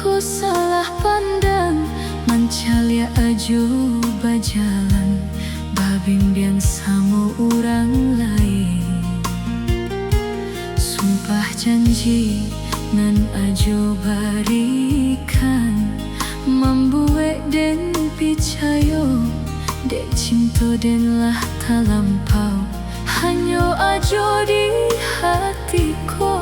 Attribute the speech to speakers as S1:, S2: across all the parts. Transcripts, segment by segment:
S1: Aku salah pandang mancalia aju bajalan babimbiang samo orang lain. Sumpah janji ngan ajo barikan membuat den picayo dek cinta den lah talampau hanyo ajo di hatiku.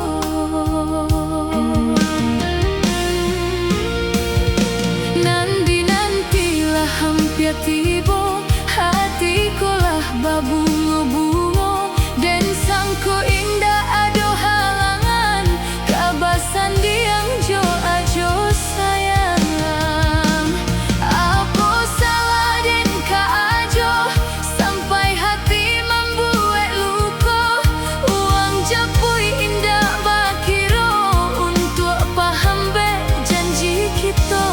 S1: Nanti-nantilah hampir tiba hatiku lah babungo-bungo dan sangko indah ado halangan kabasan diang jo ajo sayang. Aku salah dan ka ajo sampai hati membuat luka. Uang japui indah bakiro untuk paham be janji kita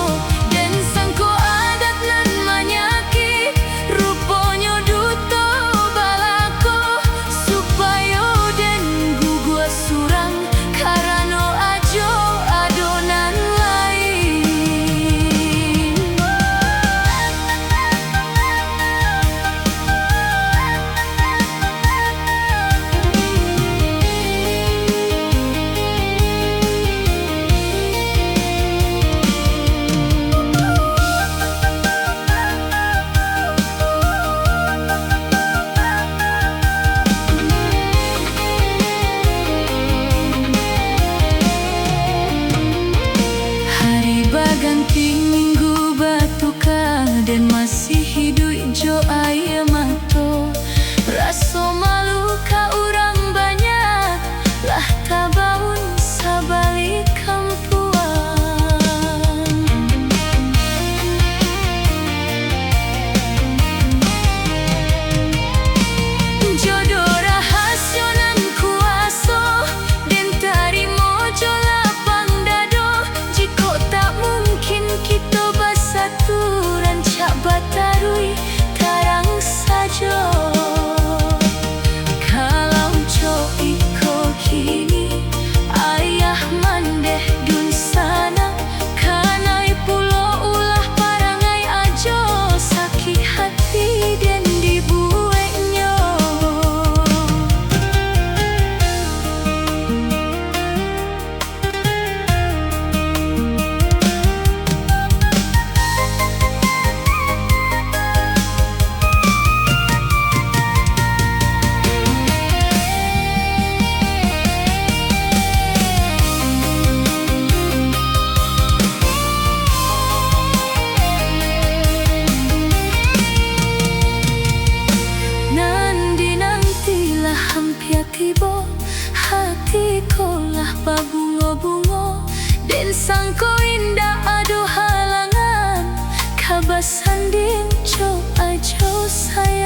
S1: dan sangko adat nan manyaki rupanya duto balako supaya den gugua surang karano ajo adonan lain. Hari baganti minggu batuka dan masih hidup jo air mato. Rasa malu ka orang banyak lah tabaun sabalik kampuan. Jodoh rahasia nan kuaso dan tarimo jo lapang dado. Jika tak mungkin kita bersatu rancak batarui tarang saja. Kalau jo iko kini ayah mandeh dun sana kanai pulo ulah parangai ajo sakit hati dan dibuatnya. Nanti-nantilah hampir tiba hatiku lah babungo-bungo dan sangko indah ado halangan kabasan din jo ajo sayang.